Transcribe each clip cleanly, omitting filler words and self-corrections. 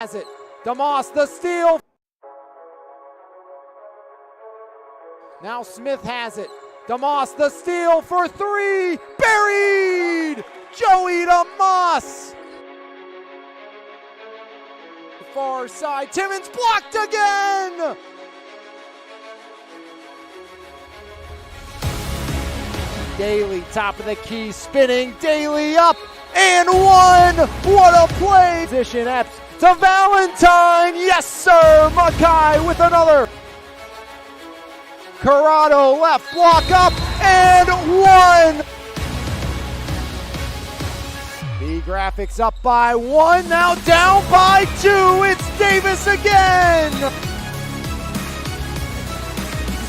Has it. DeMoss, the steal. Now Smith has it. DeMoss, the steal for three. Buried! Joey DeMoss. Far side. Timmons blocked again. Daly, top of the key, spinning. Daly up and one. What a play. Position Epps to Valentine. Yes, sir. Mackay with another. Corrado left block up and one. The Graphics up by one, now down by two. It's Davis again.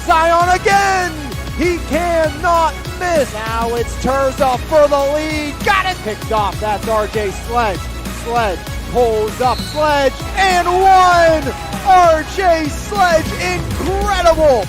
Zion again. He cannot miss. Now it's Terza for the lead. Got it. Picked off. That's RJ Sledge. Sledge pulls up. Sledge and one. RJ Sledge, incredible.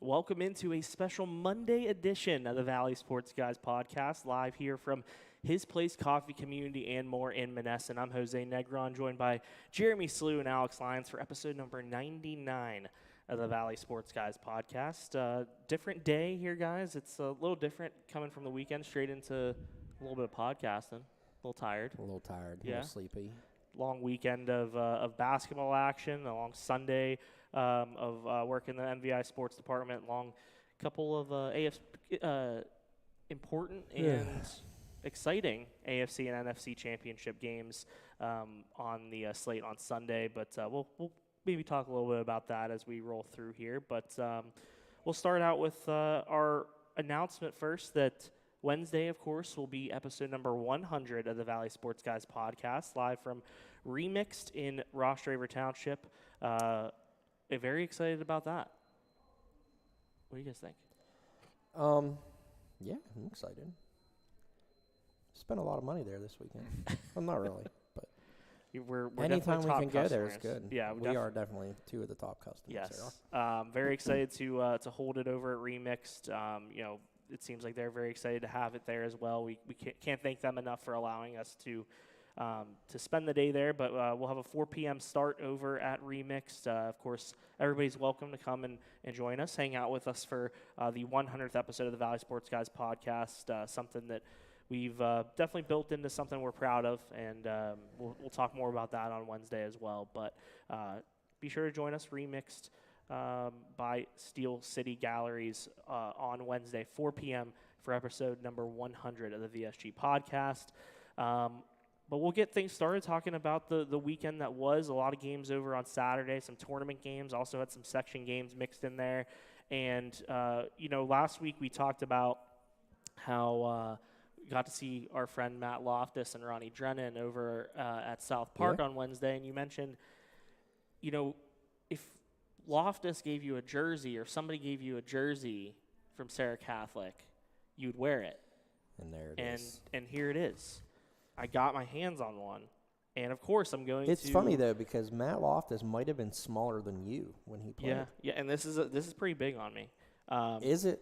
Welcome into a special Monday edition of the Valley Sports Guys podcast, live here from His Place Coffee Community and more in Monessen. I'm Jose Negron, joined by Jeremy Slew and Alex Lyons for episode number 99 of the Valley Sports Guys podcast. Different day here, guys. It's a little different coming from the weekend straight into a little bit of podcasting. A little tired. A little tired, a Yeah. little sleepy. Long weekend of basketball action, a long Sunday of work in the MVI sports department, long couple of important and exciting AFC and NFC championship games on the slate on Sunday. But we'll maybe talk a little bit about that as we roll through here. But we'll start out with our announcement first that Wednesday, of course, will be episode number 100 of the Valley Sports Guys podcast, live from Remixed in Ross Draver Township. Very excited about that. What do you guys think? Yeah, I'm excited. Spent a lot of money there this weekend. Well, not really, but We're anytime we top can go there is customers. good. Yeah, we are definitely two of the top customers. Yes. Very excited to hold it over at Remixed. It seems like they're very excited to have it there as well. We can't thank them enough for allowing us to spend the day there, but we'll have a 4 p.m. start over at Remixed. Of course, everybody's welcome to come and join us, hang out with us for the 100th episode of the Valley Sports Guys podcast, something that we've definitely built into something we're proud of, and we'll talk more about that on Wednesday as well. But be sure to join us, Remixed by Steel City Galleries on Wednesday, 4 p.m. for episode number 100 of the VSG podcast. But we'll get things started talking about the weekend that was. A lot of games over on Saturday, some tournament games, also had some section games mixed in there. And, last week we talked about how we got to see our friend Matt Loftus and Ronnie Drennan over at South Park on Wednesday. And you mentioned, if Loftus gave you a jersey or somebody gave you a jersey from Sarah Catholic, you'd wear it. And there it is. And here it is. I got my hands on one, and of course I'm going It's to. funny though because Matt Loftus might have been smaller than you when he played. Yeah, and this is pretty big on me. Is it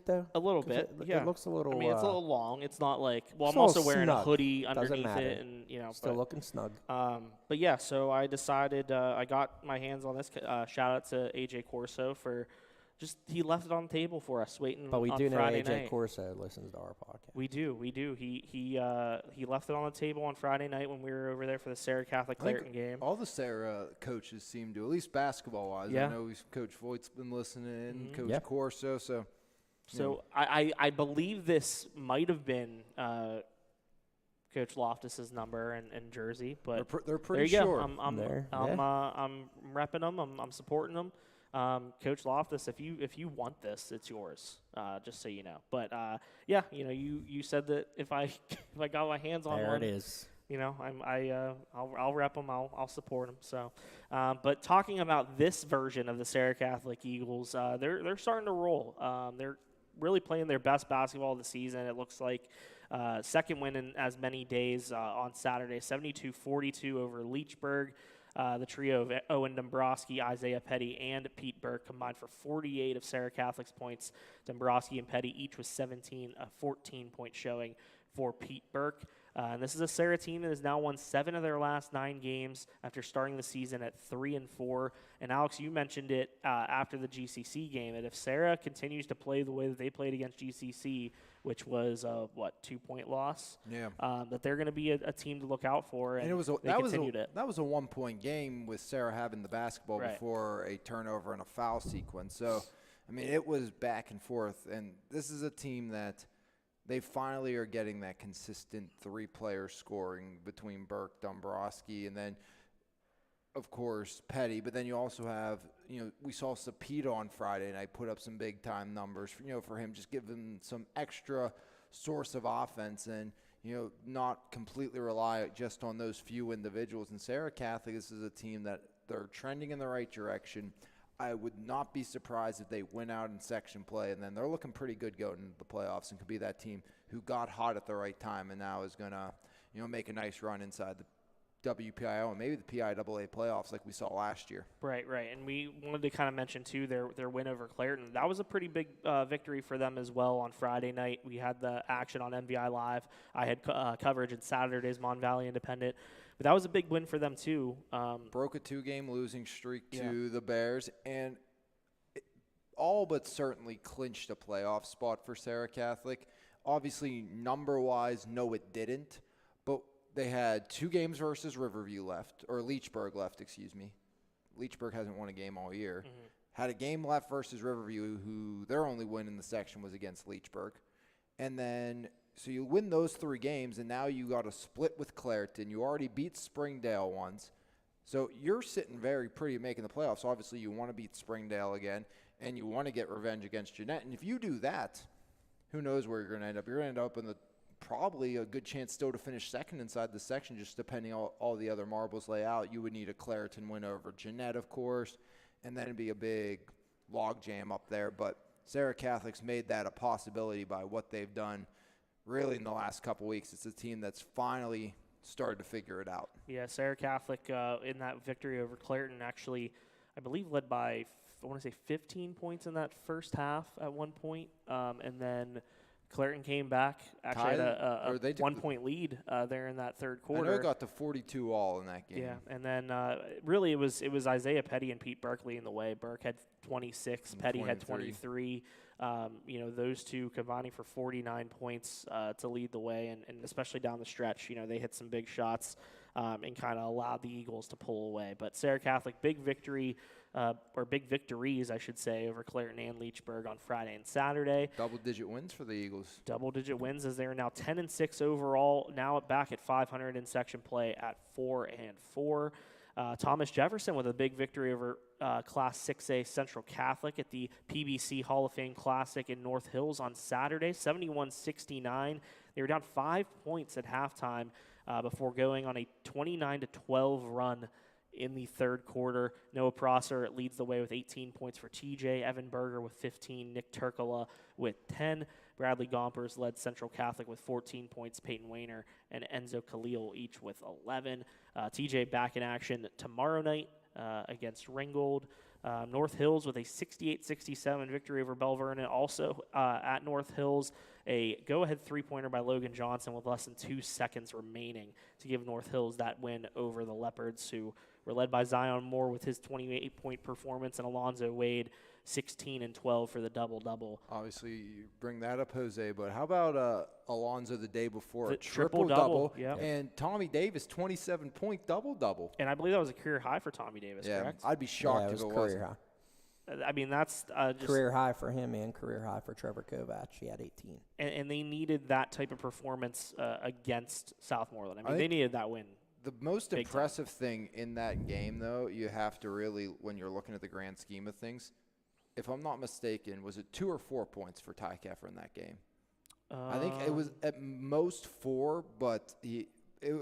though? A little bit. It looks a little. I mean, it's a little long. It's not like. Well, it's I'm also wearing snug. a hoodie Doesn't underneath matter. it, and Still looking snug. But yeah, so I decided I got my hands on this. Shout out to AJ Corso for he left it on the table for us, waiting. But we on do know Friday AJ night. Corso listens to our podcast. We do. He left it on the table on Friday night when we were over there for the Sarah Catholic Clareton game. All the Sarah coaches seem to, at least basketball-wise. Yeah. I know Coach Voigt's been listening, Mhm. Coach Corso. So I believe this might have been Coach Loftus's number and jersey, but they're pretty there you short. go. I'm There, I'm repping them. I'm supporting them. Coach Loftus, if you want this, it's yours. Just so you know. But you said that if I got my hands on There one, it is. I'll rep them. I'll support them. So, but talking about this version of the Sarah Catholic Eagles, they're starting to roll. They're really playing their best basketball of the season. It looks like Second win in as many days on Saturday, 72-42 over Leechburg. The trio of Owen Dombrowski, Isaiah Petty, and Pete Burke combined for 48 of Sarah Catholic's points. Dombrowski and Petty each with 17, a 14-point showing for Pete Burke. And this is a Sarah team that has now won 7 of their last 9 games after starting the season at 3-4. And Alex, you mentioned it after the GCC game, that if Sarah continues to play the way that they played against GCC, which was a 2-point loss, that they're going to be a team to look out for. And it was that was a 1-point game with Sarah having the basketball before a turnover and a foul sequence. So, I mean, it was back and forth. And this is a team that they finally are getting that consistent 3-player scoring between Burke, Dombrowski, and then, of course, Petty. But then you also have, we saw Sapita on Friday night put up some big-time numbers, for him, just give him some extra source of offense and, not completely rely just on those few individuals. And Sarah Catholic, this is a team that they're trending in the right direction. I would not be surprised if they win out in section play, and then they're looking pretty good going into the playoffs and could be that team who got hot at the right time and now is going to, make a nice run inside the WPIO and maybe the PIAA playoffs like we saw last year. Right. And we wanted to kind of mention, too, their win over Clareton. That was a pretty big victory for them as well on Friday night. We had the action on MVI Live. I had coverage in Saturday's Mon Valley Independent. But that was a big win for them, too. Broke a 2-game losing streak to the Bears, and all but certainly clinched a playoff spot for Sarah Catholic. Obviously, number-wise, no, it didn't. But they had 2 games versus Riverview left, or Leechburg left, excuse me. Leechburg hasn't won a game all year. Mm-hmm. Had a game left versus Riverview, who their only win in the section was against Leechburg. And then, so you win those 3 games, and now you got a split with Clareton. You already beat Springdale once. So you're sitting very pretty making the playoffs. Obviously, you want to beat Springdale again, and you want to get revenge against Jeanette. And if you do that, who knows where you're going to end up. You're going to end up in the probably a good chance still to finish second inside the section, just depending on all the other marbles lay out. You would need a Clareton win over Jeanette, of course, and then it'd be a big log jam up there. But Sarah Catholic's made that a possibility by what they've done really in the last couple weeks. It's a team that's finally started to figure it out. Yeah, Sarah Catholic in that victory over Clareton actually, I believe, led by, I want to say 15 points in that first half at one point. And then Clareton came back, actually had a 1-point lead there in that third quarter. I know it got to 42 all in that game. Yeah, and then really it was Isaiah Petty and Pete Burke leading the way. Burke had 26, Petty had 23. Those two combining for 49 points to lead the way, and especially down the stretch, they hit some big shots and kind of allowed the Eagles to pull away. But Sarah Catholic, big victory, or big victories, I should say, over Clareton and Leechburg on Friday and Saturday. Double-digit wins for the Eagles. Double-digit wins as they're now 10-6 overall, now back at 500 in section play at 4-4. Thomas Jefferson with a big victory over Class 6A Central Catholic at the PBC Hall of Fame Classic in North Hills on Saturday, 71-69. They were down 5 points at halftime before going on a 29-12 run in the third quarter. Noah Prosser leads the way with 18 points for TJ, Evan Berger with 15, Nick Turkala with 10. Bradley Gompers led Central Catholic with 14 points, Peyton Wayner and Enzo Khalil each with 11. TJ back in action tomorrow night against Ringgold. North Hills with a 68-67 victory over Bell Vernon. Also at North Hills, a go-ahead three-pointer by Logan Johnson with less than 2 seconds remaining to give North Hills that win over the Leopards, who were led by Zion Moore with his 28-point performance and Alonzo Wade 16 and 12 for the double-double. Obviously, you bring that up, Jose, but how about Alonzo the day before? The a triple-double, yeah. And Tommy Davis, 27-point double-double. And I believe that was a career high for Tommy Davis, correct? I'd be shocked if it wasn't. Career high. I mean, that's just career high for him and career high for Trevor Kovac. He had 18. And they needed that type of performance against Southmoreland. I mean, they needed that win. The most impressive thing in that game, though, you have to really, when you're looking at the grand scheme of things, if I'm not mistaken, was it 2 or 4 points for Ty Keffer in that game? I think it was at most 4, but it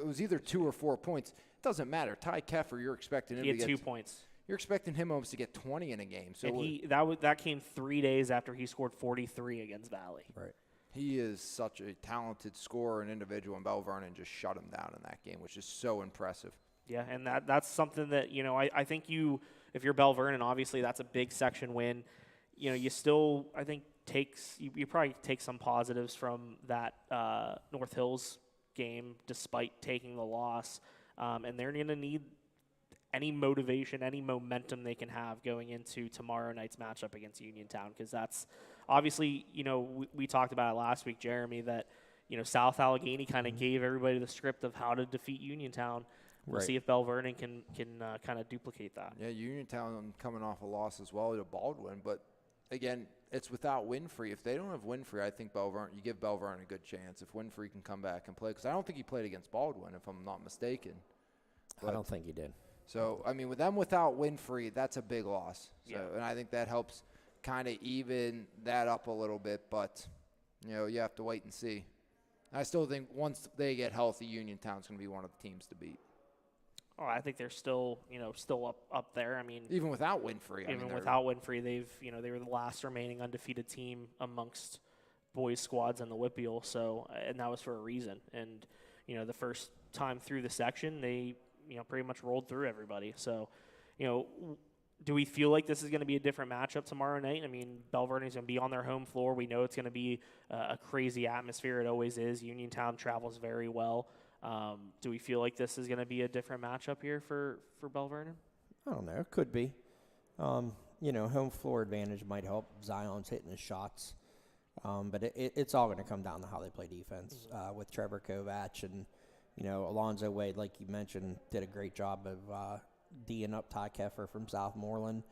was either 2 or 4 points. It doesn't matter. Ty Keffer, you're expecting him to get 2 points. You're expecting him almost to get 20 in a game. So and that came 3 days after he scored 43 against Valley. Right. He is such a talented scorer and individual, and Bell Vernon just shut him down in that game, which is so impressive. Yeah, and that's something that, I think if you're Bell Vernon, obviously that's a big section win. You still, I think, you probably take some positives from that North Hills game despite taking the loss. And they're going to need any motivation, any momentum they can have going into tomorrow night's matchup against Uniontown, because that's obviously, we talked about it last week, Jeremy, that, South Allegheny kind of gave everybody the script of how to defeat Uniontown. We'll see if Bell Vernon can kind of duplicate that. Yeah, Uniontown coming off a loss as well to Baldwin, but again, it's without Winfrey. If they don't have Winfrey, I think you give Bell Vernon a good chance if Winfrey can come back and play, because I don't think he played against Baldwin, if I'm not mistaken. I don't think he did. So, I mean, with them without Winfrey, that's a big loss. So, Yeah. And I think that helps kind of even that up a little bit, but, you have to wait and see. I still think once they get healthy, Uniontown's going to be one of the teams to beat. Oh, I think they're still up there. I mean, Even without Winfrey. Without Winfrey, they were the last remaining undefeated team amongst boys squads in the Whitfield. So, and that was for a reason. And the first time through the section, they pretty much rolled through everybody. So, do we feel like this is going to be a different matchup tomorrow night? I mean, Bell Vernon's going to be on their home floor. We know it's going to be a crazy atmosphere. It always is. Uniontown travels very well. Do we feel like this is going to be a different matchup here for Bell Vernon? I don't know. It could be. Home floor advantage might help. Zion's hitting his shots. But it's all going to come down to how they play defense with Trevor Kovac. And, Alonzo Wade, like you mentioned, did a great job of D'ing up Ty Keffer from Southmoreland.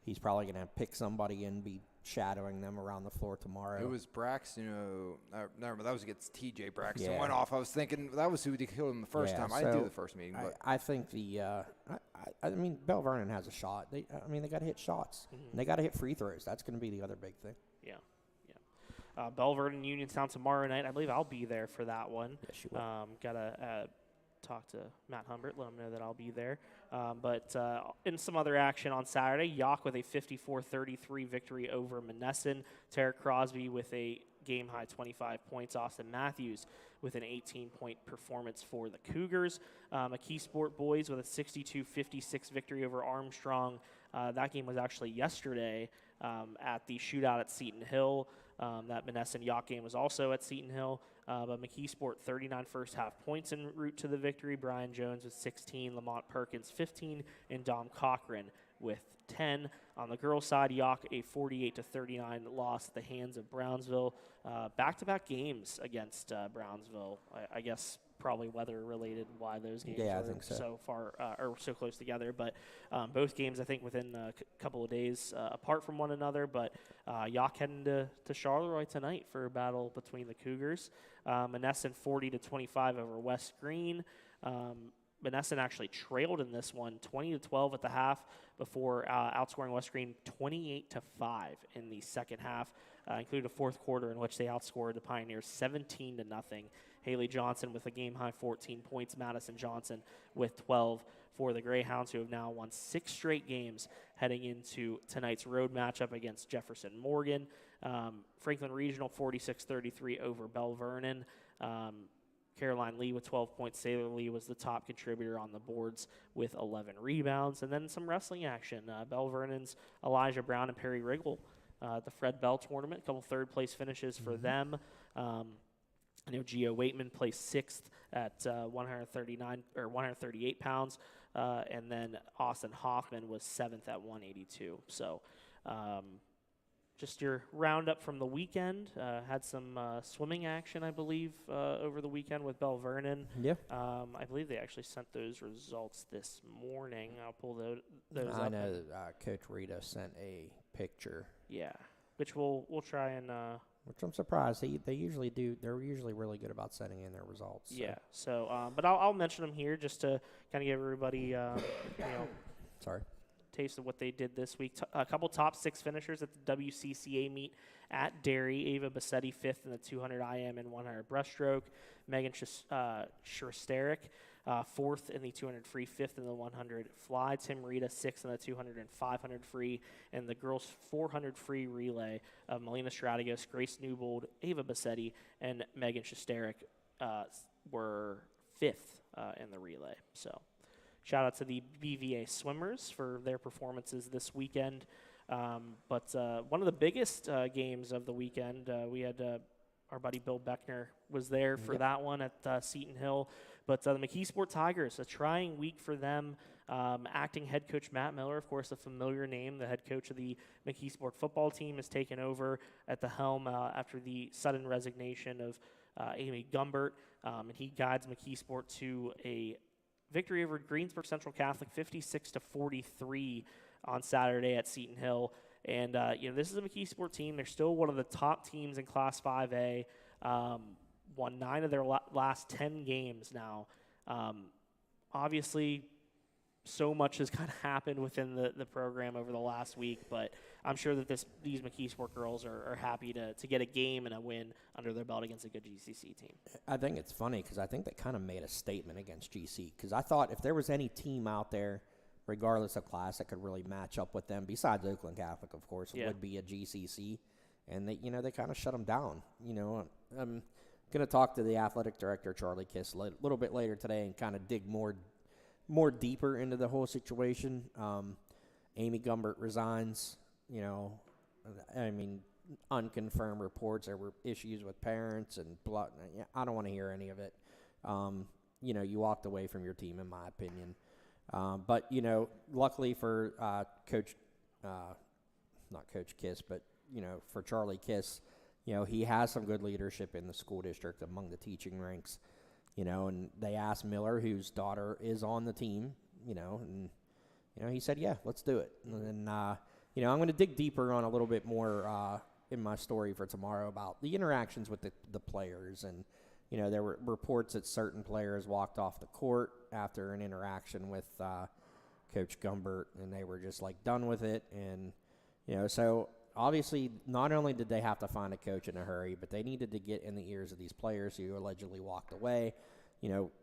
He's probably going to pick somebody and be shadowing them around the floor tomorrow. It was Braxton, that was against TJ Braxton. Yeah. Went off. I was thinking that was who killed him the first time. I didn't do the first meeting. But I think I mean, Bell Vernon has a shot. They got to hit shots. And they got to hit free throws. That's going to be the other big thing. Yeah. Bell Vernon, Uniontown tomorrow night. I believe I'll be there for that one. Yes, you will. Gotta talk to Matt Humbert, let him know that I'll be there. But in some other action on Saturday, Yock with a 54-33 victory over Monessen. Tarek Crosby with a game-high 25 points. Austin Matthews with an 18-point performance for the Cougars. McKeesport boys with a 62-56 victory over Armstrong. That game was actually yesterday at the shootout at Seton Hill. That Monessen Yock game was also at Seton Hill. But McKeesport 39 first half points en route to the victory. Brian Jones with 16, Lamont Perkins 15, and Dom Cochran with 10. On the girls' side, Yock a 48-39 loss at the hands of Brownsville. Back-to-back games against Brownsville. I guess probably weather-related why those games were so far or so close together. But both games, I think, within a couple of days apart from one another. But Yock heading to Charleroi tonight for a battle between the Cougars. Monessen 40-25 over West Green. Monessen actually trailed in this one 20-12 at the half before outscoring West Green 28-5 in the second half, including a fourth quarter in which they outscored the Pioneers 17-0. Haley Johnson with a game-high 14 points. Madison Johnson with 12 for the Greyhounds, who have now won 6 straight games heading into tonight's road matchup against Jefferson Morgan. Franklin Regional 46-33 over Bell Vernon. Caroline Lee with 12 points. Sailor Lee was the top contributor on the boards with 11 rebounds. And then some wrestling action. Bell Vernon's Elijah Brown and Perry Riggle at the Fred Bell tournament. A couple third-place finishes for them. I know Gio Waitman placed 6th at 138 pounds. And then Austin Hoffman was 7th at 182. So just your roundup from the weekend. Had some swimming action, I believe, over the weekend with Bell Vernon. Yeah. I believe they actually sent those results this morning. I'll pull those up. I know Coach Rita sent a picture. Yeah, which we'll try and. Which I'm surprised. They usually do. They're usually really good about sending in their results. So. Yeah. So, but I'll mention them here just to kind of give everybody, Sorry. Taste of what they did this week. A couple top 6 finishers at the WCCA meet at Derry. Ava Bassetti 5th in the 200 IM and 100 breaststroke. Megan Schusterik 4th in the 200 free, 5th in the 100 fly. Tim Rita 6th in the 200 and 500 free, and the girls 400 free relay of Melina Strategos, Grace Newbold, Ava Bassetti, and Megan Shosterick were 5th in the relay. So shout out to the BVA swimmers for their performances this weekend. But one of the biggest games of the weekend, we had our buddy Bill Beckner was there for that one at Seton Hill. But the McKeesport Tigers, a trying week for them. Acting head coach Matt Miller, of course, a familiar name. The head coach of the McKeesport football team has taken over at the helm after the sudden resignation of Amy Gumbert. And he guides McKeesport to a victory over Greensburg Central Catholic, 56-43 on Saturday at Seton Hill. And, this is a McKeesport team. They're still one of the top teams in Class 5A. Won 9 of their last 10 games now. Obviously, so much has kind of happened within the program over the last week, but I'm sure that these McKeesport girls are happy to get a game and a win under their belt against a good GCC team. I think it's funny because I think they kind of made a statement against GC, because I thought if there was any team out there, regardless of class, that could really match up with them, besides Oakland Catholic, of course, it would be a GCC, and they kind of shut them down. I'm going to talk to the athletic director, Charlie Kiss, a little bit later today and kind of dig more deeper into the whole situation. Amy Gumbert resigns. Unconfirmed reports. There were issues with parents and blood. I don't want to hear any of it. You walked away from your team, in my opinion. But luckily for Coach, not Coach Kiss, but for Charlie Kiss, he has some good leadership in the school district among the teaching ranks. And they asked Miller, whose daughter is on the team, and he said, yeah, let's do it. And I'm going to dig deeper on a little bit more in my story for tomorrow about the interactions with the players. And, there were reports that certain players walked off the court after an interaction with Coach Gumbert, and they were just, done with it. And, so obviously not only did they have to find a coach in a hurry, but they needed to get in the ears of these players who allegedly walked away,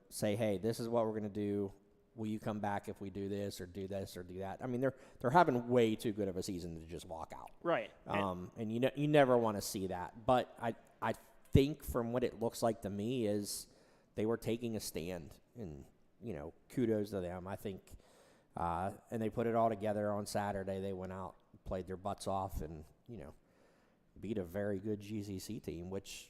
say, hey, this is what we're going to do. Will you come back if we do this or do that? I mean, they're having way too good of a season to just walk out. Right. And you never want to see that. But I think from what it looks like to me is they were taking a stand, and, kudos to them. I think, and they put it all together on Saturday. They went out, played their butts off, and, beat a very good GCC team, which,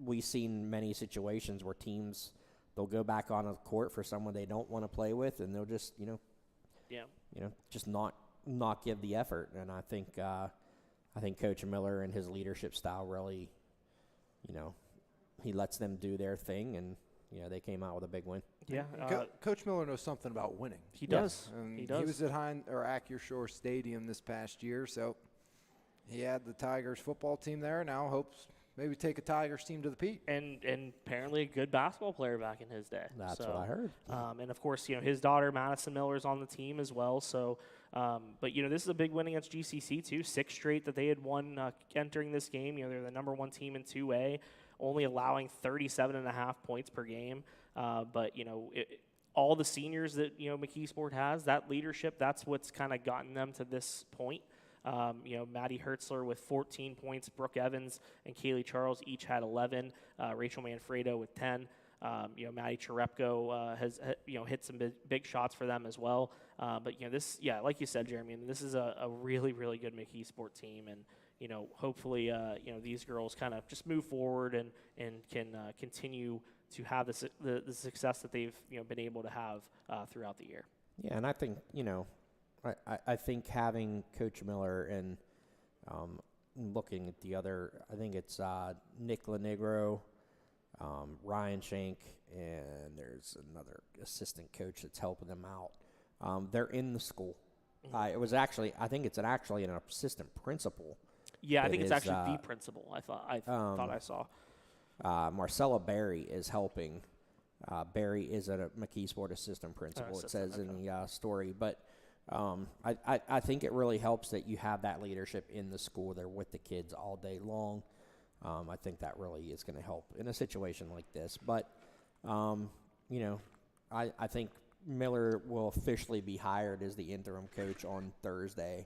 we've seen many situations where teams, they'll go back on a court for someone they don't want to play with, and they'll just, just not give the effort. And I think Coach Miller and his leadership style really, he lets them do their thing, and they came out with a big win. Yeah, Coach Miller knows something about winning. He does. And he does. He was at Acura Stadium this past year, so he had the Tigers football team there. Now hopes maybe take a Tigers team to the Pete. And apparently a good basketball player back in his day. That's what I heard. And, of course, his daughter, Madison Miller, is on the team as well. So, but, this is a big win against GCC, too. 6 straight that they had won entering this game. They're the number 1 team in 2A, only allowing 37.5 points per game. But, all the seniors that, McKeesport has, that leadership, that's what's kind of gotten them to this point. Maddie Hertzler with 14 points, Brooke Evans and Kaylee Charles each had 11, Rachel Manfredo with 10. Maddie Cherepko has hit some big shots for them as well. But this, like you said, Jeremy, this is a really, really good McKeesport team, and hopefully these girls kind of just move forward and can continue to have the success that they've been able to have throughout the year. Yeah, and I think I think having Coach Miller and looking at the other, I think it's Nick Lanegro, Ryan Shank, and there's another assistant coach that's helping them out. They're in the school. Mm-hmm. I think it's actually an assistant principal. Yeah, I think it's actually the principal. I thought I saw. Marcella Berry is helping. Berry is a McKeesport assistant principal. It says in the story, but. I think it really helps that you have that leadership in the school. They're with the kids all day long. I think that really is going to help in a situation like this. But, I think Miller will officially be hired as the interim coach on Thursday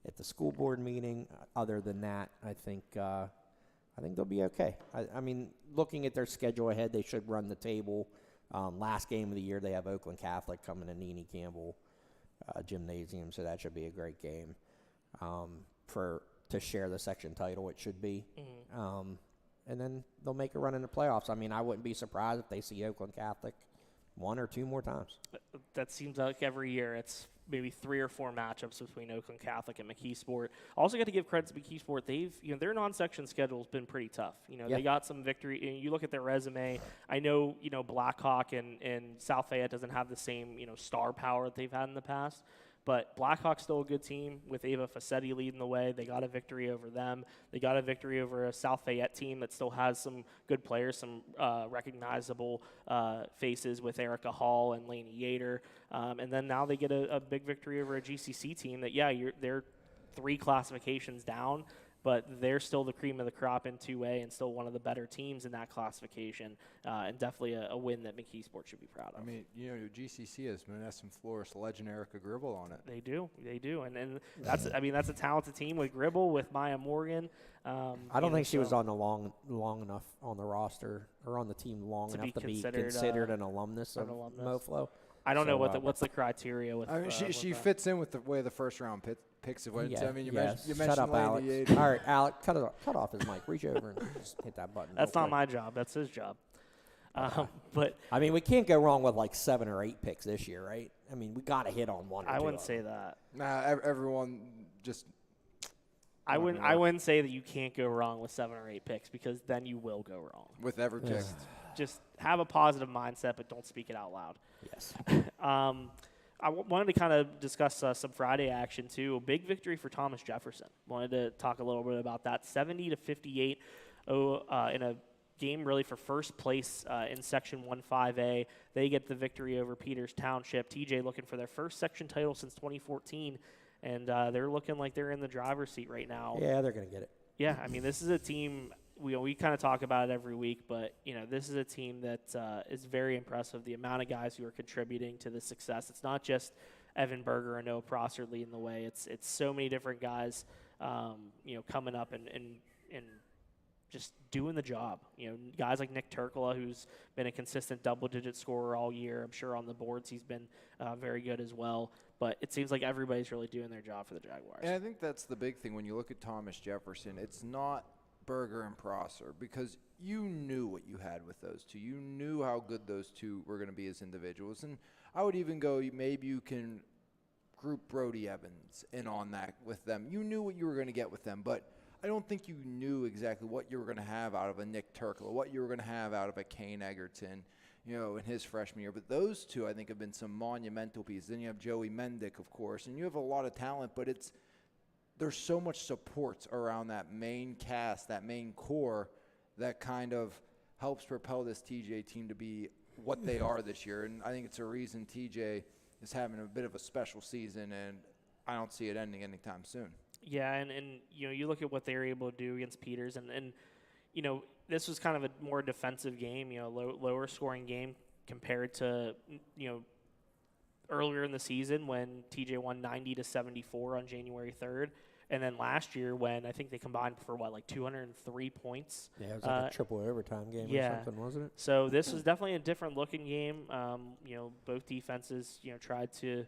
at the school board meeting. Other than that, I think they'll be okay. I mean, looking at their schedule ahead, they should run the table. Last game of the year, they have Oakland Catholic coming to Nene Campbell Gymnasium, so that should be a great game to share the section title. It should be. And then they'll make a run in the playoffs. I mean, I wouldn't be surprised if they see Oakland Catholic 1 or 2 more times. That seems like every year it's maybe 3 or 4 matchups between Oakland Catholic and McKeesport. Also got to give credit to McKeesport. Their non-section schedule has been pretty tough. They got some victory. You look at their resume. I know, Blackhawk and South Fayette doesn't have the same, star power that they've had in the past. But Blackhawk's still a good team with Ava Fassetti leading the way. They got a victory over them. They got a victory over a South Fayette team that still has some good players, some recognizable faces with Erica Hall and Lainey Yater. And then now they get a big victory over a GCC team that, they're 3 classifications down, but they're still the cream of the crop in 2A and still one of the better teams in that classification, and definitely a win that McKeesport should be proud of. I mean, GCC has Monessen Florist legend Erica Gribble on it. They do, and that's a talented team with Gribble, with Maya Morgan. I don't think she was on the long enough on the roster or on the team long enough to be considered an alumnus of MoFlo. I don't know what's the criteria with. I mean, she fits in with the way the first round picks went. Yeah, I mean, you Shut mentioned up, Alex. Yater. All right, Alex, cut off his mic. Reach over and just hit that button. That's not my job. That's his job. But I mean, we can't go wrong with like 7 or 8 picks this year, right? I mean, we got to hit on 1 or 2. I wouldn't say that. Nah, everyone just. I wouldn't say that you can't go wrong with 7 or 8 picks, because then you will go wrong. With every pick. Just have a positive mindset, but don't speak it out loud. Yes. I wanted to kind of discuss some Friday action, too. A big victory for Thomas Jefferson. Wanted to talk a little bit about that. 70-58 in a game really for first place in Section 1-5A. They get the victory over Peters Township. TJ looking for their first section title since 2014, and they're looking like they're in the driver's seat right now. Yeah, they're going to get it. Yeah, I mean, this is a team – we kind of talk about it every week, but, this is a team that is very impressive, the amount of guys who are contributing to the success. It's not just Evan Berger and Noah Prosser leading the way. It's so many different guys, coming up and just doing the job. Guys like Nick Turkula, who's been a consistent double-digit scorer all year. I'm sure on the boards he's been very good as well. But it seems like everybody's really doing their job for the Jaguars. And I think that's the big thing when you look at Thomas Jefferson. It's not Berger and Prosser, because you knew what you had with those two. You knew how good those two were going to be as individuals. And I would even go, maybe you can group Brody Evans in on that with them. You knew what you were going to get with them, but I don't think you knew exactly what you were going to have out of a Nick Turkla, what you were going to have out of a Kane Egerton, in his freshman year. But those two, I think, have been some monumental pieces. Then you have Joey Mendick, of course, and you have a lot of talent, but there's so much support around that main cast, that main core, that kind of helps propel this TJ team to be what they are this year. And I think it's a reason TJ is having a bit of a special season, and I don't see it ending anytime soon. Yeah, and you look at what they were able to do against Peters, and this was kind of a more defensive game, lower scoring game compared to, earlier in the season when TJ won 90-74 on January 3rd. And then last year when I think they combined for 203 points. Yeah, it was like a triple overtime game or something, wasn't it? So this was definitely a different looking game. Both defenses, tried to,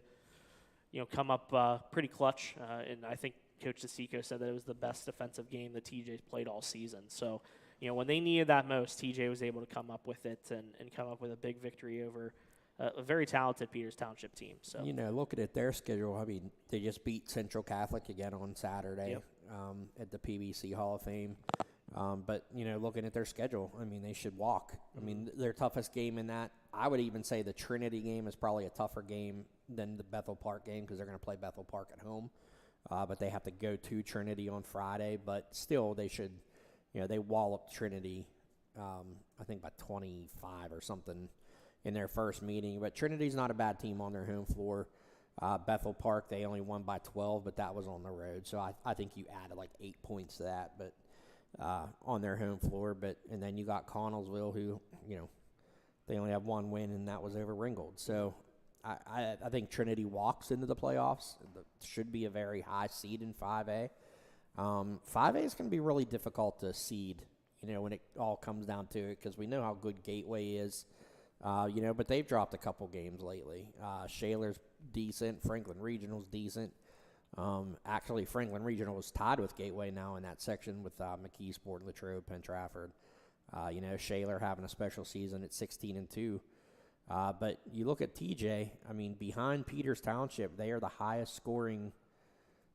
come up pretty clutch. And I think Coach DeSico said that it was the best defensive game that TJ's played all season. So, when they needed that most, TJ was able to come up with it and come up with a big victory over a very talented Peters Township team. So looking at their schedule, I mean, they just beat Central Catholic again on Saturday at the PBC Hall of Fame. But, looking at their schedule, I mean, they should walk. I mean, their toughest game in that, I would even say the Trinity game is probably a tougher game than the Bethel Park game, because they're going to play Bethel Park at home. But they have to go to Trinity on Friday. But still, they should, they walloped Trinity, I think by 25 or something in their first meeting. But Trinity's not a bad team on their home floor. Bethel Park, they only won by 12, but that was on the road. So I think you added like 8 points to that, but on their home floor. And then you got Connellsville, who, They only have one win, and that was over Ringgold. So I think Trinity walks into the playoffs. Should be a very high seed in 5A. 5A is going to be really difficult to seed, when it all comes down to it, because we know how good Gateway is, but they've dropped a couple games lately. Shaler's decent. Franklin Regional's decent. Actually, Franklin Regional was tied with Gateway now in that section with McKeesport, Latrobe, Penn Trafford. Shaler having a special season at 16-2. But you look at TJ, behind Peters Township, they are the highest scoring.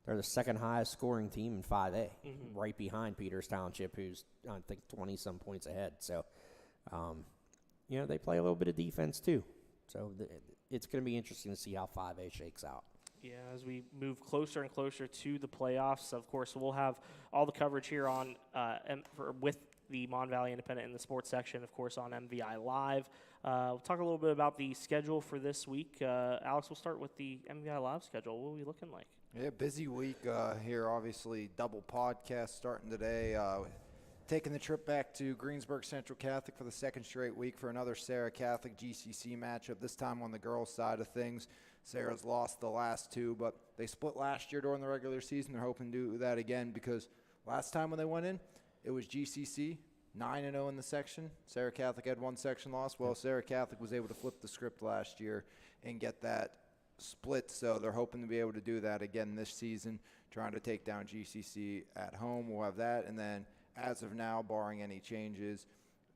They're the second highest scoring team in 5A, right behind Peters Township, who's, I think, 20-some points ahead. So, they play a little bit of defense too. So it's going to be interesting to see how 5A shakes out. Yeah, as we move closer and closer to the playoffs, of course, we'll have all the coverage here on with the Mon Valley Independent in the sports section, of course, on MVI Live. We'll talk a little bit about the schedule for this week. Alex, we'll start with the MVI Live schedule. What are we looking like? Yeah, busy week here. Obviously, double podcast starting today. Taking the trip back to Greensburg Central Catholic for the second straight week for another Sarah Catholic GCC matchup, this time on the girls' side of things. Sarah's lost the last two, but they split last year during the regular season. They're hoping to do that again because last time when they went in, it was GCC, 9-0 in the section. Sarah Catholic had one section loss. Well, Sarah Catholic was able to flip the script last year and get that split, so they're hoping to be able to do that again this season, trying to take down GCC at home. We'll have that, and then as of now, barring any changes,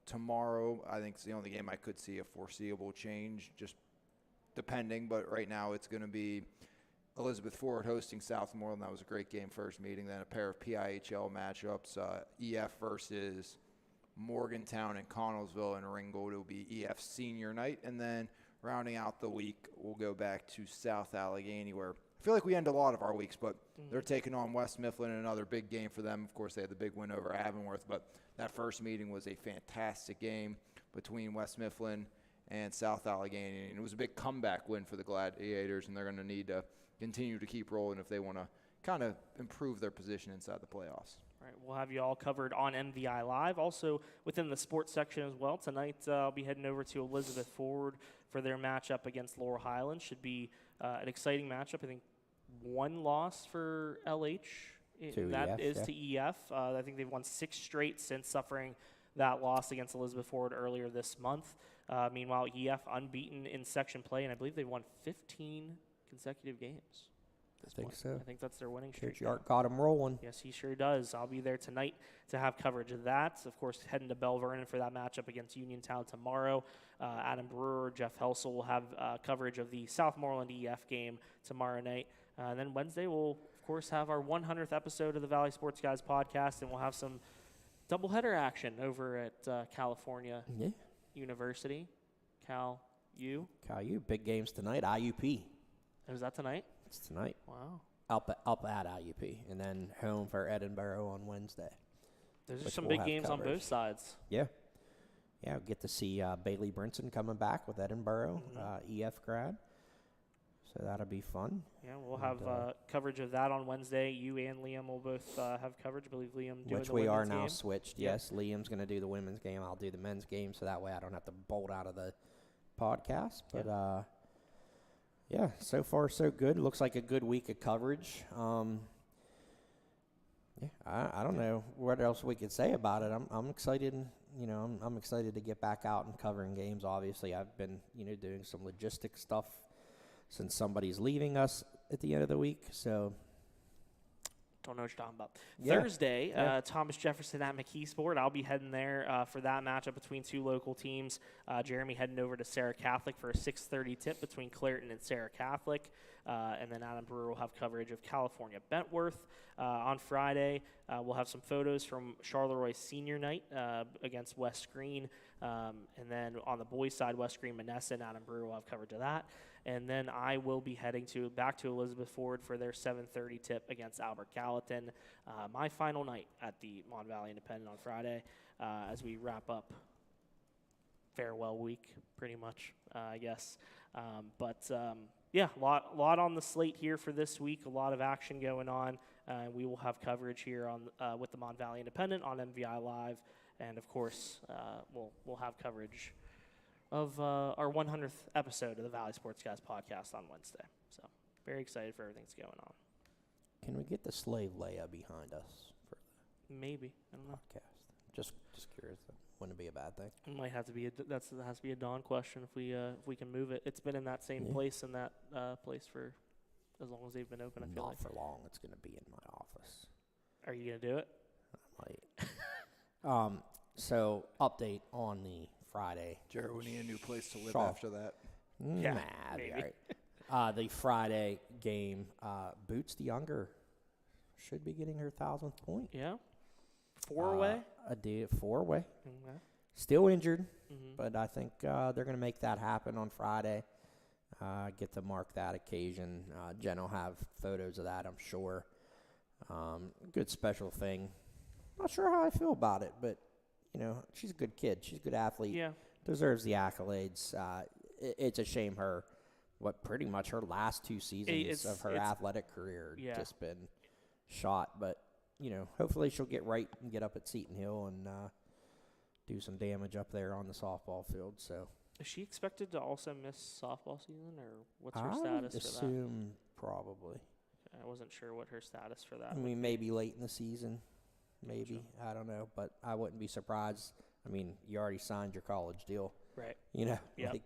tomorrow I think it's the only game I could see a foreseeable change, just depending, but right now it's going to be Elizabeth Ford hosting Southmoreland. That was a great game first meeting. Then a pair of PIHL matchups, EF versus Morgantown and Connellsville and Ringgold. It will be EF senior night, and then rounding out the week, we'll go back to South Allegheny, where I feel like we end a lot of our weeks, but they're taking on West Mifflin, another big game for them. Of course, they had the big win over Avonworth, but that first meeting was a fantastic game between West Mifflin and South Allegheny, and it was a big comeback win for the Gladiators, and they're going to need to continue to keep rolling if they want to kind of improve their position inside the playoffs. All right, we'll have you all covered on MVI Live. Also, within the sports section as well, tonight I'll be heading over to Elizabeth Ford for their matchup against Laurel Highlands. Should be an exciting matchup. I think one loss for LH. That is to EF. I think they've won 6 straight since suffering that loss against Elizabeth Ford earlier this month. Meanwhile, EF unbeaten in section play, and I believe they've won 15 consecutive games. I think so. I think that's their winning streak. Coach Yart got him rolling. Yes, he sure does. I'll be there tonight to have coverage of that. Of course, heading to Bell Vernon for that matchup against Uniontown tomorrow. Adam Brewer, Jeff Helsel will have coverage of the Southmoreland EF game tomorrow night. And then Wednesday, we'll, of course, have our 100th episode of the Valley Sports Guys podcast, and we'll have some doubleheader action over at California University. Cal U, big games tonight. IUP. Is that tonight? It's tonight. Wow. Up at IUP, and then home for Edinburgh on Wednesday. Those are some big games on both sides. Yeah. Yeah, we'll get to see Bailey Brinson coming back with Edinburgh, EF grad. So that'll be fun. Yeah, we'll have coverage of that on Wednesday. You and Liam will both have coverage. I believe Liam doing which the we are women's now game. switched. Yes, Liam's going to do the women's game. I'll do the men's game, so that way I don't have to bolt out of the podcast. But yeah, so far so good. Looks like a good week of coverage. I don't know what else we could say about it. I'm excited. I'm excited to get back out and covering games. Obviously, I've been doing some logistic stuff since somebody's leaving us at the end of the week. So don't know what you're talking about. Yeah. Thursday, Thomas Jefferson at McKeesport. I'll be heading there for that matchup between two local teams. Jeremy heading over to Sarah Catholic for a 6:30 tip between Clareton and Sarah Catholic. And then Adam Brewer will have coverage of California Bentworth. On Friday, we'll have some photos from Charleroi Senior Night against West Green. And then on the boys' side, West Green Manessa and Adam Brewer will have coverage of that. And then I will be heading back to Elizabeth Ford for their 7:30 tip against Albert Gallatin. My final night at the Mon Valley Independent on Friday as we wrap up farewell week, pretty much, I guess. Yeah, a lot on the slate here for this week. A lot of action going on. We will have coverage here on with the Mon Valley Independent on MVI Live, and of course, we'll have coverage of our 100th episode of the Valley Sports Guys podcast on Wednesday. So very excited for everything that's going on. Can we get the slave Leia behind us for Maybe. I don't the know. podcast? Just curious. Wouldn't it be a bad thing? It might have to be that has to be a Dawn question if we can move it. It's been in that same place in that place for as long as they've been open. I feel Not like. for long. It's going to be in my office. Are you gonna do it? I might. So update on the Friday. Jared, we need a new place to live Sure. after that. Yeah, Nah, it'll be maybe. all right. The Friday game, Boots the Younger should be getting her 1,000th point. Yeah. 4-way. A 4-way. Okay. Still injured, Mhm. but I think they're going to make that happen on Friday. Get to mark that occasion. Jen will have photos of that, I'm sure. Good special thing. Not sure how I feel about it, but, she's a good kid. She's a good athlete. Yeah. Deserves the accolades. It's a shame pretty much her last 2 seasons of her athletic career just been shot. But, hopefully she'll get right and get up at Seton Hill and do some damage up there on the softball field. So Is she expected to also miss softball season, or what's her I status would for assume probably. that? I wasn't sure what her status for that. I mean, maybe late in the season. Maybe. I don't know. But I wouldn't be surprised. I mean, you already signed your college deal. Right. Yep. Yep.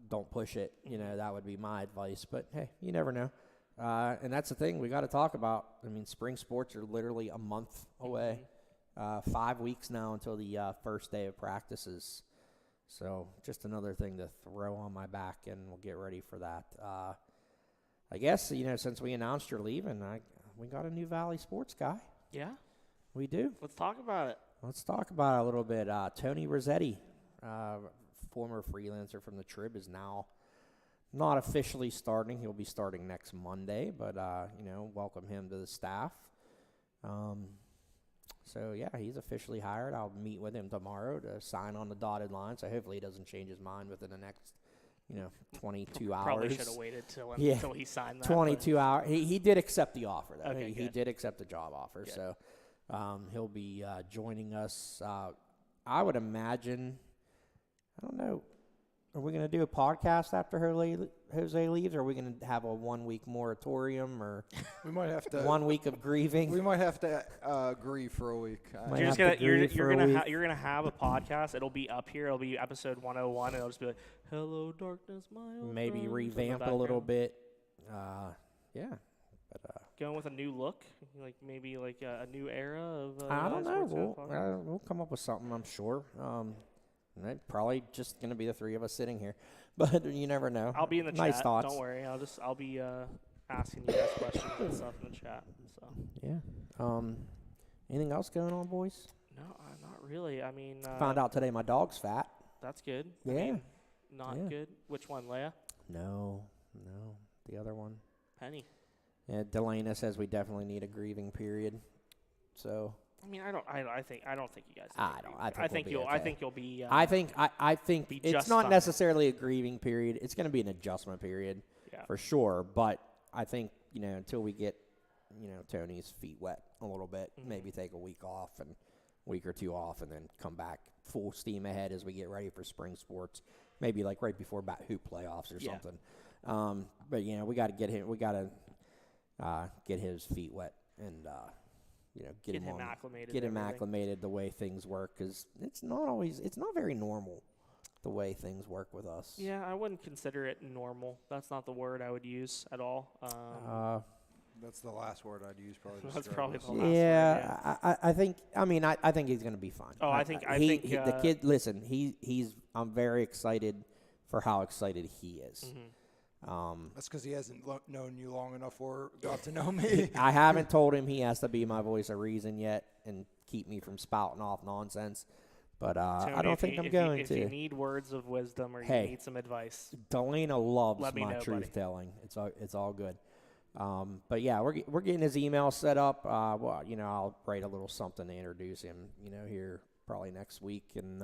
Don't push it. That would be my advice. But, hey, you never know. And that's the thing we got to talk about. I mean, spring sports are literally a month away. 5 weeks now until the first day of practices. So just another thing to throw on my back, and we'll get ready for that. I guess, since we announced you're leaving, we got a new Valley sports guy. Yeah. We do. Let's talk about it. Let's talk about it a little bit. Tony Rossetti, former freelancer from the Trib, is now not officially starting. He'll be starting next Monday, but, welcome him to the staff. So, yeah, he's officially hired. I'll meet with him tomorrow to sign on the dotted line, so hopefully he doesn't change his mind within the next, 22 hours. Probably should have waited till he signed that. 22 hours. He did accept the offer, though. Okay, he did accept the job offer, Good. so he'll be joining us. I would imagine, I don't know, are we going to do a podcast after Jose leaves, or are we going to have a 1 week moratorium, or We might have to 1 week of grieving? We might have to agree for a week. Might You're have just to gonna grieve for a week. you're gonna have a podcast. It'll be up here. It'll be episode 101, and it'll just be like, "Hello, darkness, my old Maybe friend," revamp in the a little background. bit. Yeah. But Going with a new look, like maybe like a new era of. I don't know. Sports Guys podcast. We'll come up with something, I'm sure. Probably just going to be the three of us sitting here, but you never know. I'll be in the nice chat. thoughts. Don't worry. I'll be asking you guys questions and stuff in the chat. So. Yeah. Anything else going on, boys? No, not really. I mean. Found out today my dog's fat. That's good. Yeah. I mean, not Yeah. good. Which one, Leia? No, the other one. Penny. Yeah, Delana says we definitely need a grieving period. So I mean, I don't think you guys. I don't. I think we'll be I okay. think you'll be. I think be it's just not fine. necessarily a grieving period. It's going to be an adjustment period Yeah. for sure. But I think until we get Tony's feet wet a little bit, maybe take a week or two off, and then come back full steam ahead as we get ready for spring sports. Maybe like right before hoop playoffs or something. But we got to get him. We got to get his feet wet and get him acclimated. Get to him everything. acclimated the way things work, because it's not very normal the way things work with us. Yeah, I wouldn't consider it normal. That's not the word I would use at all. That's the last word I'd use, probably. to That's describe probably this. the last word. Yeah, I think. I mean, I think he's going to be fine. Oh, I think the kid. Listen, he's. I'm very excited for how excited he is. That's because he hasn't known you long enough or got to know me. I haven't told him he has to be my voice of reason yet and keep me from spouting off nonsense. But Tony, I don't think I'm going if to. you need words of wisdom or you Hey. need some advice, Delana loves Let me my know, truth buddy. telling. It's all good. But yeah, we're getting his email set up. I'll write a little something to introduce him. Here probably next week, and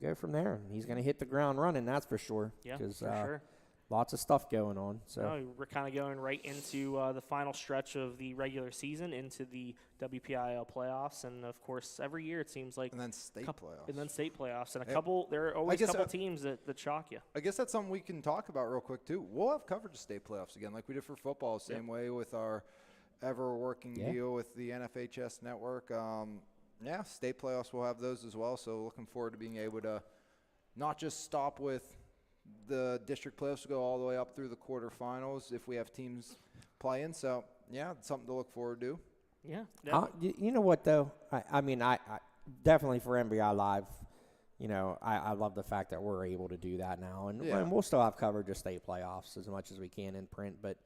go from there. He's going to hit the ground running. That's for sure. yeah, 'Cause, for sure. lots of stuff going on. So No, we're kind of going right into the final stretch of the regular season, into the WPIL playoffs, and of course, every year it seems like And then state playoffs. and then state playoffs, and Yeah. there are always a guess, couple teams that shock you. I guess that's something we can talk about real quick, too. We'll have coverage of state playoffs again, like we did for football, same way with our ever-working deal with the NFHS network. State playoffs, we'll have those as well, so looking forward to being able to not just stop with the district playoffs, go all the way up through the quarterfinals if we have teams playing. So, yeah, it's something to look forward to. Yeah. you know what though? I mean, I definitely for MVI Live, you know, I love the fact that we're able to do that now, and we'll still have coverage of state playoffs as much as we can in print, but it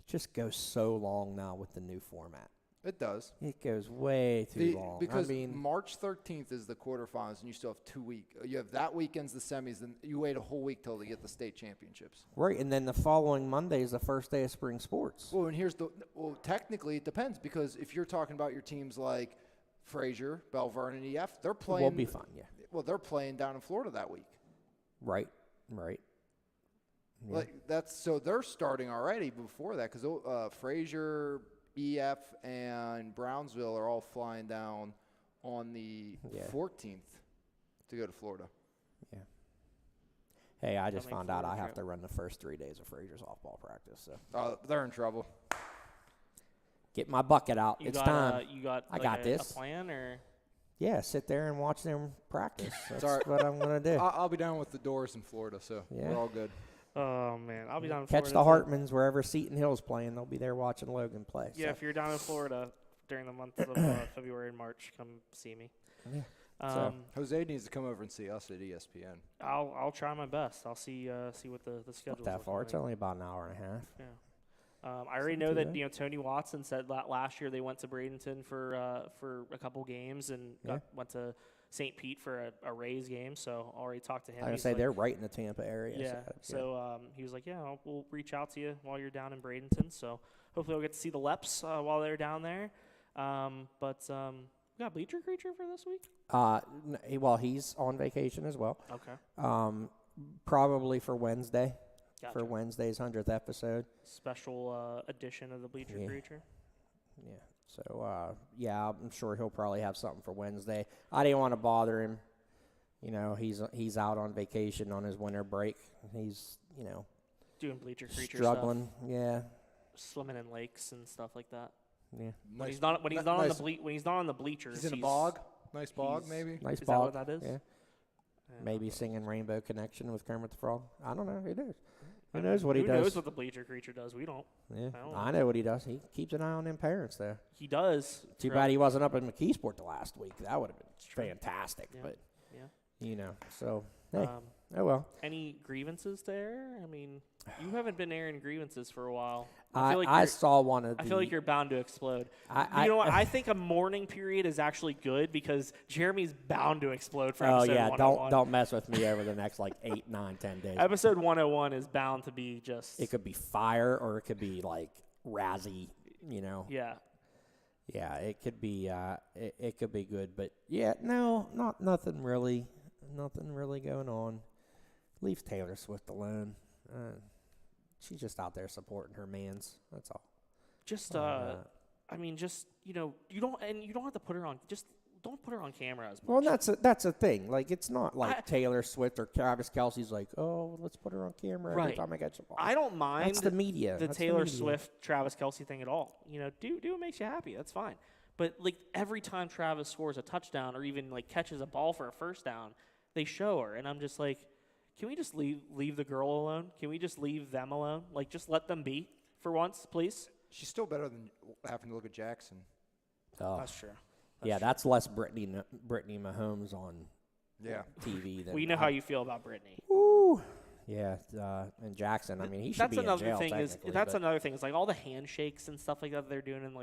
just goes so long now with the new format. It does. It goes way too long. Because I mean, March 13th is the quarterfinals, and you still have 2 weeks. You have that weekend's the semis, and you wait a whole week till they get the state championships. right, and then the following Monday is the first day of spring sports. Well, and technically it depends, because if you're talking about your teams like Fraser, Belle Vernon, and EF, they're playing. We'll be fine, yeah. Well, they're playing down in Florida that week. Right. Yeah. So they're starting already before that, because Fraser, EF, and Brownsville are all flying down on the 14th to go to Florida. Yeah. Hey, I just Coming found out I forward have trip. to run the first 3 days of Fraser softball practice. So They're in trouble. get my bucket out. You It's got, time. you got. I like got a this. plan, or Yeah, sit there and watch them practice. That's Sorry. what I'm going to do. I'll be down with the Doors in Florida, so Yeah. we're all good. oh man, I'll be down in Catch Florida the too. Hartmans wherever Seton Hill's playing. They'll be there watching Logan play. Yeah, So, if you're down in Florida during the months of February and March, come see me. Yeah. Jose needs to come over and see us at ESPN. I'll try my best. I'll see what the schedule. not that far. It's only about an hour and a half. Yeah. I already know that Tony Watson said that last year they went to Bradenton for a couple games and went to St. Pete for a Rays game. So I already talked to him. I was going to say they're right in the Tampa area. Yeah. So he was like, we'll reach out to you while you're down in Bradenton. So hopefully we'll get to see the Leps while they're down there. We got Bleacher Creature for this week? Well, he's on vacation as well. Okay. Probably for Wednesday. Gotcha. For Wednesday's 100th episode. Special edition of the Bleacher Creature. Yeah. So, I'm sure he'll probably have something for Wednesday. I didn't want to bother him. You know, he's out on vacation on his winter break. He's, Doing Bleacher Creature struggling. stuff. Yeah. Swimming in lakes and stuff like that. Yeah. When he's not on the bleachers, He's in a bog. Nice bog, maybe. Nice Is bog. that what that is? Yeah. Maybe singing Rainbow Connection with Kermit the Frog. I don't know. Who knows? Who knows what he does? Who knows what the Bleacher Creature does? We don't. Yeah. I don't I know what he does. He keeps an eye on them parents there. He does. Too bad he wasn't up in McKeesport the last week. That would have true. been fantastic. Yeah. But, Yeah. So, hey, oh well. Any grievances there? I mean, you haven't been airing grievances for a while. I saw one of the. I feel like you're bound to explode. I you know what? I think a mourning period is actually good because Jeremy's bound to explode for Oh episode yeah, 101. don't mess with me over the next 8, 9, 10 days. Episode 101 is bound to be just. It could be fire or it could be Razzie, Yeah. Yeah, it could be. It could be good, but no, nothing really going on. Leave Taylor Swift alone. She's just out there supporting her mans. That's all. Just I mean, just you don't have to put her on. Just don't put her on camera as much. Well, that's a thing. It's not like Taylor Swift or Travis Kelce's let's put her on camera every time I get some ball. I don't mind. That's the media. The That's Taylor media. Swift, Travis Kelce thing at all. Do what makes you happy. That's fine. But every time Travis scores a touchdown or even catches a ball for a first down, they show her, and I'm just like, can we just leave the girl alone? Can we just leave them alone? Just let them be for once, please. She's still better than having to look at Jackson. Oh. That's true. That's less Brittany Mahomes on TV than We know how you feel about Brittany. Ooh. Yeah, and Jackson. I mean, he should be in jail. That's another thing. Is all the handshakes and stuff like that they're doing, and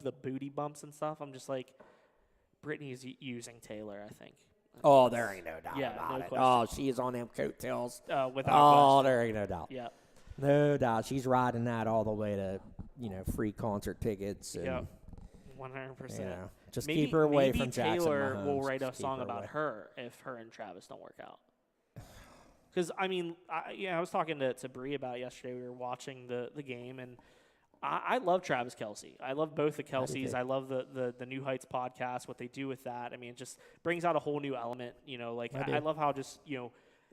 the booty bumps and stuff. I'm just like, Brittany's using Taylor. I think. Oh, there ain't no doubt Yeah, about no it. question. Oh, she is on them coattails. Without question. There ain't no doubt. Yeah. No doubt. She's riding that all the way to, free concert tickets. And, Yeah. 100%. Just keep her away maybe from Jackson Taylor Mahomes. will write a Just keep song her about away. her if her and Travis don't work out. Because, I mean, I was talking to Bree about it yesterday. We were watching the game, and I love Travis Kelce. I love both the Kelces. I love the New Heights podcast, what they do with that. I mean, it just brings out a whole new element. I love how just,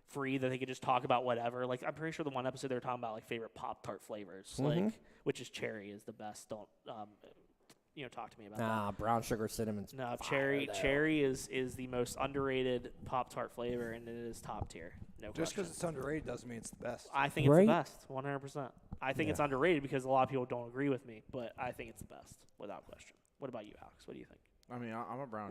free that they could just talk about whatever. Like, I'm pretty sure the one episode they were talking about, like, favorite Pop-Tart flavors, which is cherry is the best. Don't, talk to me about that. Nah, brown sugar cinnamon's No, fire, cherry is the most underrated Pop-Tart flavor, and it is top tier. No Just because question. it's underrated doesn't mean it's the best. I think it's the best, 100%. I think it's underrated because a lot of people don't agree with me, but I think it's the best, without question. What about you, Alex? What do you think? I mean, I'm a brown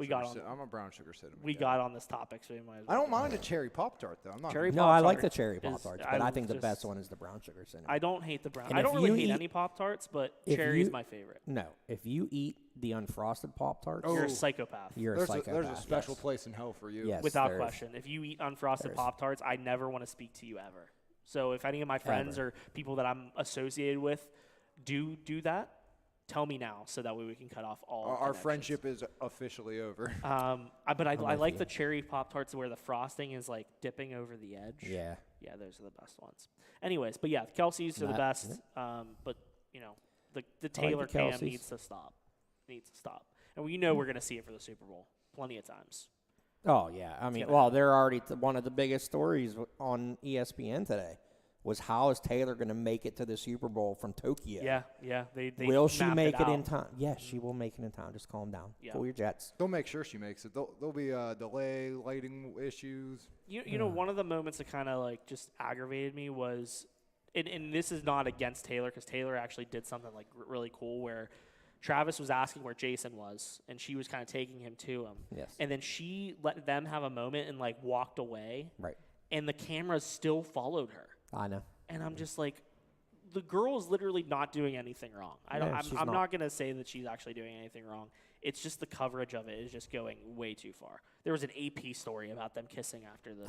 sugar cinnamon. We guy. got on this topic, so we might as well. I don't mind a cherry Pop-Tart, though. I'm not. Cherry No, I like Pop-Tart the cherry is- Pop-Tarts, I but I think the just- best one is the brown sugar cinnamon. I don't hate the brown. And I if don't really you hate eat- any Pop-Tarts, but if cherry is you- my favorite. No, if you eat the unfrosted Pop-Tarts, You're a psychopath. you're a There's psychopath. a special place in hell for you. Yes. Without there is. question. If you eat unfrosted There is. Pop-Tarts, I never want to speak to you ever. So if any of my friends or people that I'm associated with do that, tell me now so that way we can cut off all Our connections. friendship is officially over. But I with like you. the cherry Pop-Tarts where the frosting is like dipping over the edge. Yeah. Yeah, those are the best ones. Anyways, but yeah, Kelsey's are the That- best. But the Taylor the cam Kelces. needs to stop. And we know we're going to see it for the Super Bowl plenty of times. Oh, yeah. I mean, gonna well, they're already one of the biggest stories on ESPN today was how is Taylor going to make it to the Super Bowl from Tokyo? Yeah. They Will she mapped make it in out. time? Yes, she will make it in time. Just calm down. Yeah. Cool your jets. They'll make sure she makes it. There'll be delay, lighting issues. You know, one of the moments that kind of like just aggravated me was, and this is not against Taylor because Taylor actually did something like really cool where Travis was asking where Jason was, and she was kind of taking him to him. Yes. And then she let them have a moment and like walked away, Right. and the cameras still followed her. I know. And I'm just like, the girl is literally not doing anything wrong. Yeah, she's I'm not. not going to say that she's actually doing anything wrong. It's just the coverage of it is just going way too far. There was an AP story about them kissing after the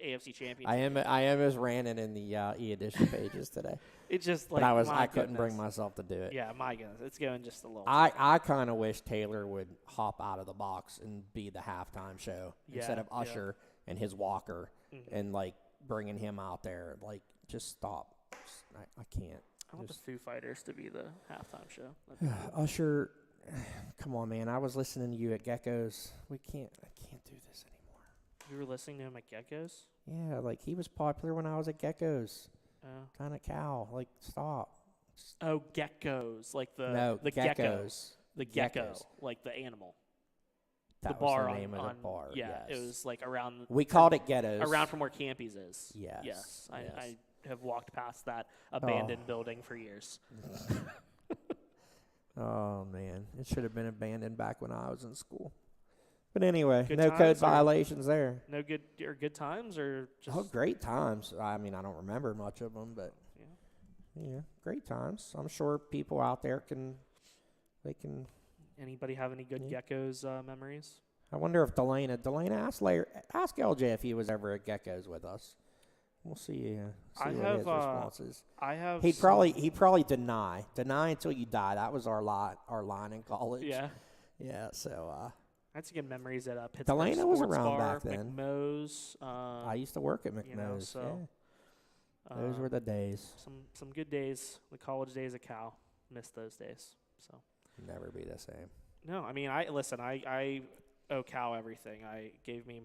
AFC Championship. I am as ranting in the e-edition pages today. It's just like, But my I couldn't bring goodness. myself to do it. Yeah, my goodness. It's going just a little. I kind of wish Taylor would hop out of the box and be the halftime show instead of yeah. Usher and his walker and like bringing him out there. Like, just stop. I can't. I want the Foo Fighters to be the halftime show. Usher, come on, man. I was listening to you at Geckos. I can't do this anymore. You were listening to him at Geckos? Yeah, like he was popular when I was at Geckos. Oh. Kind of cow. Like, stop. Oh, geckos, like the No, gecko, Geckos. the gecko, Geckos. like the animal. That the was bar the name on, of the on- bar. Yeah, yes. it was like around. We called it Ghettos. around from where Campy's is. Yes, Yes, yes. I have walked past that abandoned building for years. Oh, man. It should have been abandoned back when I was in school. But anyway, Good no times code or- violations there. No good times or just Oh, great times. I mean, I don't remember much of them, but yeah, great times. I'm sure people out there can. Anybody have any good geckos memories? I wonder if Delana ask LJ if he was ever at Geckos with us. We'll see. I what have, his response is. I have. He'd probably deny until you die. That was our line in college. Yeah. Yeah. So I had some good memories at Pittsburgh Delana was Sports around Bar, back then. McMo's. I used to work at McMo's. you know, so, yeah. Those were the days. some good days. The college days at Cal. Missed those days. So. Never be the same. No, I mean, I owe Cal everything. I gave me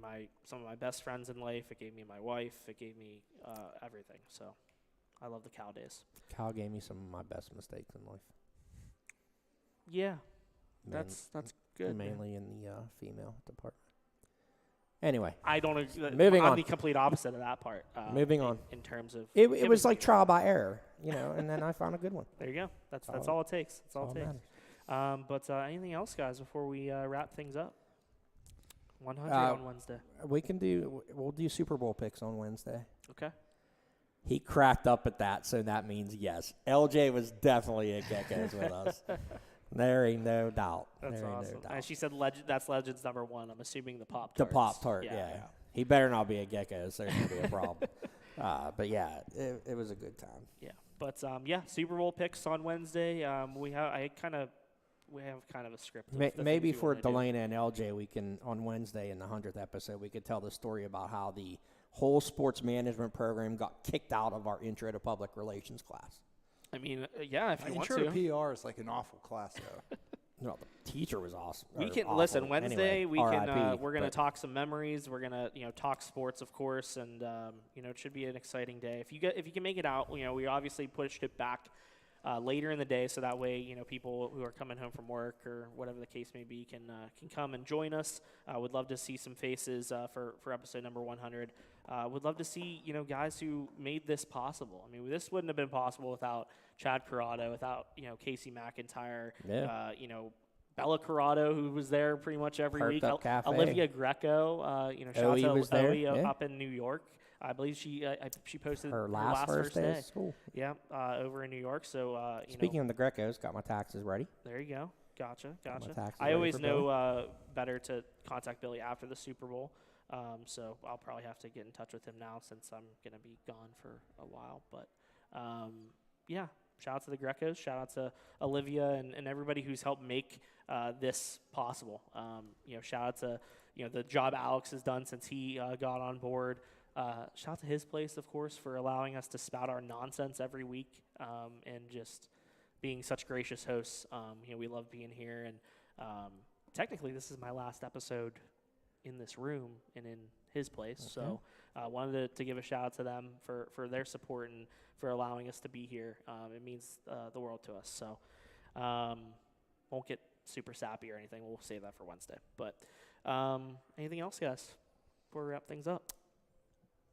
some of my best friends in life. It gave me my wife. It gave me everything. So, I love the Cal days. Cal gave me some of my best mistakes in life. Yeah, Man- that's good. man. Mainly in the female department. Anyway, I don't agree. Moving I'm on. the complete opposite of that part. Moving on. In terms of it giving was like me- trial by error, and then I found a good one. There you go. That's all- all it takes. That's all it that takes. matters. But anything else, guys, before we wrap things up? 100 Uh, on Wednesday. We'll do Super Bowl picks on Wednesday. Okay. He cracked up at that, so that means yes. LJ was definitely at Geckos with us. There ain't no doubt. That's there ain't awesome. No doubt. And she said that's Legends #1. I'm assuming the Pop The Tarts. Pop-Tart, yeah. He better not be at Geckos. There's going to be a problem. But, yeah, it was a good time. Yeah. But, Super Bowl picks on Wednesday. We have kind of a script. Of the Maybe things we for wanna do. Delana and LJ, we can, on Wednesday in the 100th episode, we could tell the story about how the whole sports management program got kicked out of our intro to public relations class. I mean, yeah, if you want Intro to. to PR is like an awful class, though. No, the teacher was awesome. We or can awful. listen Wednesday. Anyway, We can. RIP, We're gonna but talk some memories. We're gonna talk sports, of course, and it should be an exciting day. If you can make it out, we obviously pushed it back later in the day, so that way people who are coming home from work or whatever the case may be can come and join us. Would love to see some faces for episode number 100. Would love to see guys who made this possible. I mean, this wouldn't have been possible without Chad Corrado, without Casey McIntyre, Bella Corrado, who was there pretty much every Perked week. Up Cafe. Olivia Greco, shout out to was there, Owie yeah. up in New York. I believe she posted her last first day of school. Yeah, over in New York. So Speaking of the Grecos, got my taxes ready. there you go. Gotcha. taxes I ready always for know better to contact Billy after the Super Bowl. So I'll probably have to get in touch with him now since I'm going to be gone for a while. But yeah, shout out to the Grecos. Shout out to Olivia and everybody who's helped make this possible. Shout out to the job Alex has done since he got on board. Shout out to his place, of course, for allowing us to spout our nonsense every week and just being such gracious hosts. We love being here, and technically this is my last episode in this room and in his place. Okay. So I wanted to give a shout out to them for their support and for allowing us to be here. It means the world to us. So won't get super sappy or anything. We'll save that for Wednesday. But anything else, guys, before we wrap things up?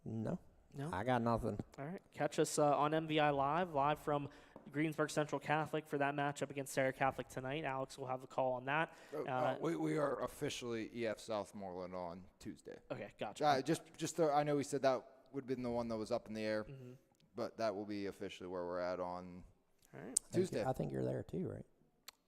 No. No? I got nothing. All right. Catch us on MVI live from Greensburg Central Catholic for that matchup against Sarah Catholic tonight. Alex will have the call on that. We are officially EF Southmoreland on Tuesday. Okay, gotcha. I know we said that would have been the one that was up in the air, but that will be officially where we're at on Tuesday. I think you're there too, right?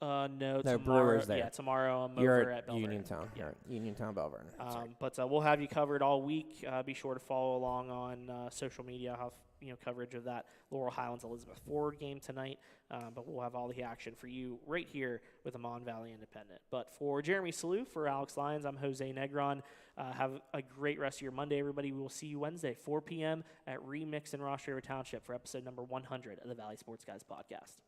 No, No, tomorrow. Brewers there. Yeah, tomorrow I'm You're over at Bell Vernon. Uniontown. Yeah. Right. Uniontown, Bell Vernon. That's right. But we'll have you covered all week. Be sure to follow along on social media. I'll have coverage of that Laurel Highlands Elizabeth Forward game tonight. But we'll have all the action for you right here with the Mon Valley Independent. But for Jeremy Salou, for Alex Lyons, I'm Jose Negron. Have a great rest of your Monday, everybody. We will see you Wednesday, 4 p.m. at Remix in Ross River Township for episode number 100 of the Valley Sports Guys podcast.